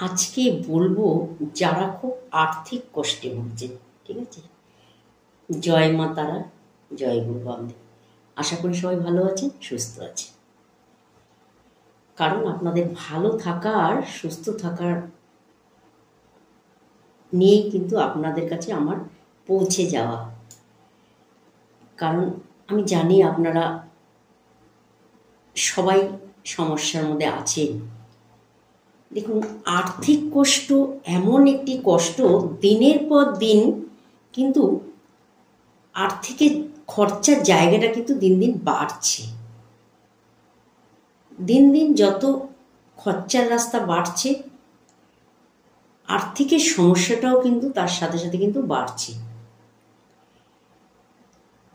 আজকে বলবো যারা খুব আর্থিক কষ্টে ভুগছেন, ঠিক আছে? জয় মা তারা, জয় গুরু বামদেব। আশা করি সবাই ভালো আছেন, সুস্থ আছেন। কারণ আপনাদের ভালো থাকার, সুস্থ থাকার নিয়েই কিন্তু আপনাদের কাছে আমার পৌঁছে যাওয়া। কারণ আমি জানি আপনারা সবাই সমস্যার মধ্যে আছেন। দেখুন, আর্থিক কষ্ট এমন একটি কষ্ট, দিনের পর দিন কিন্তু আর্থিকের খরচার জায়গাটা কিন্তু দিন দিন বাড়ছে। দিন দিন যত খরচার রাস্তা বাড়ছে, আর্থিকের সমস্যাটাও কিন্তু তার সাথে সাথে কিন্তু বাড়ছে।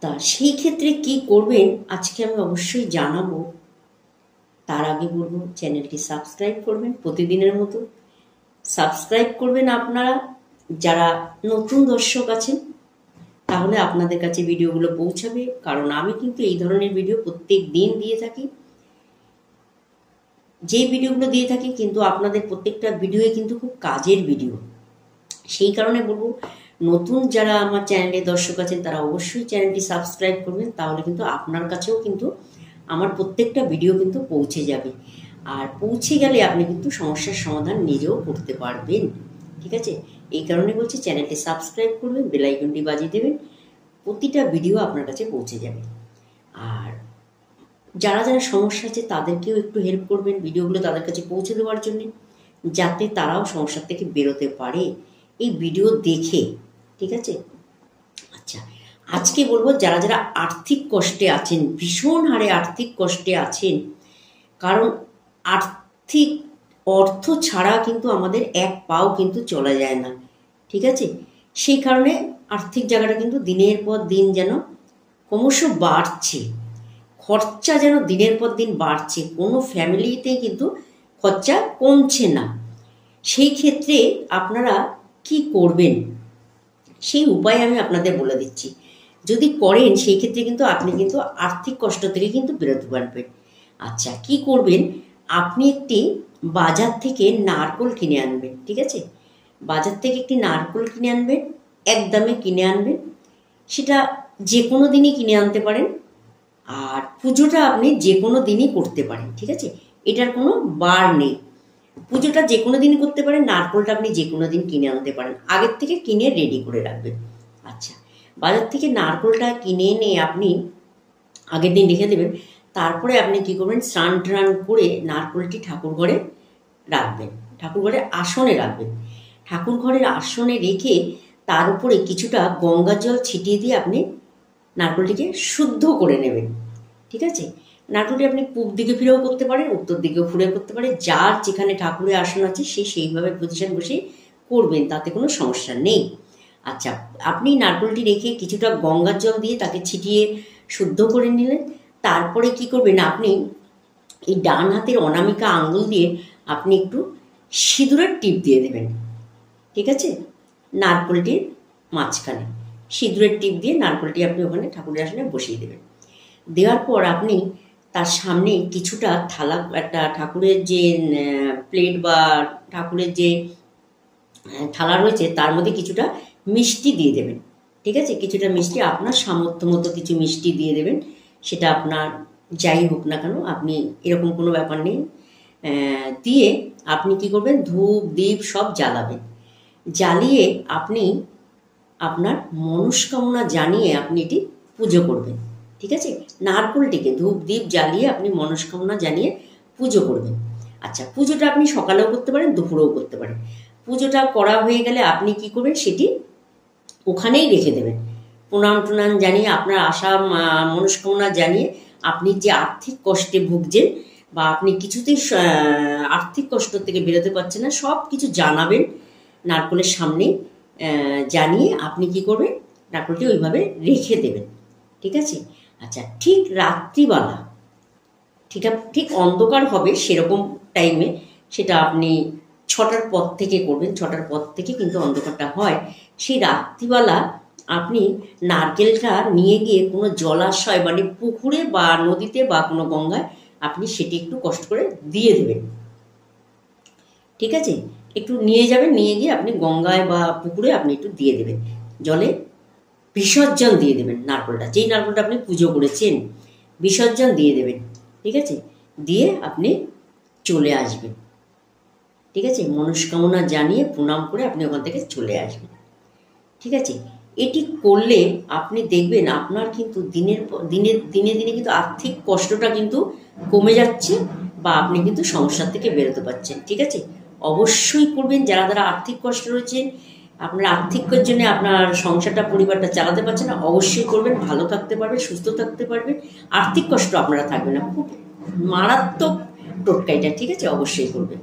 তা সেই ক্ষেত্রে কি করবেন আজকে আমি অবশ্যই জানাবো। তার আগে বলবো চ্যানেলটি সাবস্ক্রাইব করবেন, প্রতিদিনের মতো সাবস্ক্রাইব করবেন আপনারা যারা নতুন দর্শক আছেন, তাহলে আপনাদের কাছে ভিডিওগুলো পৌঁছাবে। কারণ আমি কিন্তু এই ধরনের ভিডিও প্রত্যেক দিন দিয়ে থাকি। যেই ভিডিওগুলো দিয়ে থাকি কিন্তু আপনাদের প্রত্যেকটা ভিডিওই কিন্তু খুব কাজের ভিডিও। সেই কারণে বলবো, নতুন যারা আমার চ্যানেলে দর্শক আছেন তারা অবশ্যই চ্যানেলটি সাবস্ক্রাইব করবেন, তাহলে কিন্তু আপনার কাছেও কিন্তু আমার প্রত্যেকটা ভিডিও কিন্তু পৌঁছে যাবে। আর পৌঁছে গেলে আপনি কিন্তু সমস্যার সমাধান নিজেও করতে পারবেন, ঠিক আছে? এই কারণে বলছি চ্যানেলটি সাবস্ক্রাইব করবেন, বেল আইকনটি বাজিয়ে দেবেন, প্রতিটা ভিডিও আপনার কাছে পৌঁছে যাবে। আর যারা যারা সমস্যা আছে তাদেরকেও একটু হেল্প করবেন ভিডিওগুলো তাদের কাছে পৌঁছে দেওয়ার জন্য, যাতে তারাও সমস্যার থেকে বেরোতে পারে এই ভিডিও দেখে, ঠিক আছে? আচ্ছা, আজকে বলবো যারা যারা আর্থিক কষ্টে আছেন, ভীষণ হারে আর্থিক কষ্টে আছেন। কারণ আর্থিক অর্থ ছাড়া কিন্তু আমাদের এক পাও কিন্তু চলা যায় না, ঠিক আছে? সেই কারণে আর্থিক জায়গাটা কিন্তু দিনের পর দিন যেন ক্রমশ বাড়ছে, খরচা যেন দিনের পর দিন বাড়ছে, কোনো ফ্যামিলিতেই কিন্তু খরচা কমছে না। সেই ক্ষেত্রে আপনারা কি করবেন সেই উপায় আমি আপনাদের বলে দিচ্ছি। যদি করেন সেই ক্ষেত্রে কিন্তু আপনি কিন্তু আর্থিক কষ্ট থেকে কিন্তু বেরোতে পারবেন। আচ্ছা, কি করবেন? আপনি একটি বাজার থেকে নারকোল কিনে আনবেন, ঠিক আছে? বাজার থেকে একটি নারকোল কিনে আনবেন, একদমে কিনে আনবেন। সেটা যে কোনো দিনই কিনে আনতে পারেন। আর পুজোটা আপনি যে কোনো দিনই করতে পারেন, ঠিক আছে? এটার কোনো বার নেই। পুজোটা যে কোনো দিনই করতে পারেন, নারকোলটা আপনি যে কোনো দিন কিনে আনতে পারেন, আগের থেকে কিনে রেডি করে রাখবেন। আচ্ছা, বাজার থেকে নারকোলটা কিনে এনে আপনি আগের দিন রেখে দেবেন। তারপরে আপনি কি করবেন, স্নান টান করে নারকোলটি ঠাকুর ঘরে রাখবেন, ঠাকুর ঘরে আসনে রাখবেন। ঠাকুর ঘরের আসনে রেখে তার উপরে কিছুটা গঙ্গা জল ছিটিয়ে দিয়ে আপনি নারকোলটিকে শুদ্ধ করে নেবেন, ঠিক আছে? নারকোলটি আপনি পূব দিকে ফিরেও করতে পারেন, উত্তর দিকেও ফিরে করতে পারেন। যার যেখানে ঠাকুরের আসন আছে সে সেইভাবে পজিশন বসে করবেন, তাতে কোনো সমস্যা নেই। আচ্ছা, আপনি নারকোলটি রেখে কিছুটা গঙ্গার জল দিয়ে তাকে ছিটিয়ে শুদ্ধ করে নিলেন। তারপরে কি করবেন, আপনি এই ডান হাতের অনামিকা আঙ্গুল দিয়ে আপনি একটু সিঁদুরের টিপ দিয়ে দেবেন, ঠিক আছে? নারকোলটির মাঝখানে সিঁদুরের টিপ দিয়ে নারকোলটি আপনি ওখানে ঠাকুরের আসনে বসিয়ে দেবেন। দেওয়ার পর আপনি তার সামনে কিছুটা থালা, একটা ঠাকুরের যে প্লেট বা ঠাকুরের যে থালা রয়েছে তার মধ্যে কিছুটা মিষ্টি দিয়ে দেবেন, ঠিক আছে? কিছুটা মিষ্টি, আপনার সামর্থ্য মতো কিছু মিষ্টি দিয়ে দেবেন। সেটা আপনার যাই হোক না কেন, আপনি এরকম কোনো ব্যাপার নেই। দিয়ে আপনি কি করবেন, ধূপ দীপ সব জ্বালাবেন। জ্বালিয়ে আপনি আপনার মনস্কামনা জানিয়ে আপনি এটি পুজো করবেন, ঠিক আছে? নারকোলটিকে ধূপ দ্বীপ জ্বালিয়ে আপনি মনস্কামনা জানিয়ে পুজো করবেন। আচ্ছা, পুজোটা আপনি সকালেও করতে পারেন, দুপুরেও করতে পারেন। পুজোটা করা হয়ে গেলে আপনি কি করবেন, সেটি ওখানেই রেখে দেবেন। প্রণাম টুনাম জানিয়ে আপনার আশা মনস্কামনা জানিয়ে আপনি যে আর্থিক কষ্টে ভুগছেন বা আপনি কিছুতেই আর্থিক কষ্ট থেকে বেরোতে পারছেন না, সব কিছু জানাবেন নারকোলের সামনে। জানিয়ে আপনি কি করবেন, নারকোলটি ওইভাবে রেখে দেবেন, ঠিক আছে? আচ্ছা, ঠিক রাত্রিবেলা, ঠিক অন্ধকার হবে সেরকম টাইমে, সেটা আপনি 6টার পর থেকে করবেন। 6টার পর থেকে কিন্তু অন্ধকারটা হয়। সেই রাত্রিবেলা আপনি নারকেলটা নিয়ে গিয়ে কোনো জলাশয় মানে পুকুরে বা নদীতে বা কোনো গঙ্গায় আপনি সেটি একটু কষ্ট করে দিয়ে দেবেন, ঠিক আছে? একটু নিয়ে যাবেন, নিয়ে গিয়ে আপনি গঙ্গায় বা পুকুরে আপনি একটু দিয়ে দেবেন, জলে বিসর্জন দিয়ে দেবেন নারকেলটা, যেই নারকেলটা আপনি পুজো করেছেন বিসর্জন দিয়ে দেবেন, ঠিক আছে? দিয়ে আপনি চলে আসবেন, ঠিক আছে? মনস্কামনা জানিয়ে প্রণাম করে আপনি ওখান থেকে চলে আসবেন, ঠিক আছে? এটি করলে আপনি দেখবেন আপনার কিন্তু দিনে দিনে কিন্তু আর্থিক কষ্টটা কিন্তু কমে যাচ্ছে, বা আপনি কিন্তু সমস্যার থেকে বেরোতে পারছেন, ঠিক আছে? অবশ্যই করবেন। যারা আর্থিক কষ্ট রয়েছেন, আপনার আর্থিকের জন্য আপনার সংসারটা পরিবারটা চালাতে পারছেন না, অবশ্যই করবেন। ভালো থাকতে পারবেন, সুস্থ থাকতে পারবেন, আর্থিক কষ্ট আপনারা থাকবে না। খুব মারাত্মক টোটকা এটা, ঠিক আছে? অবশ্যই করবেন।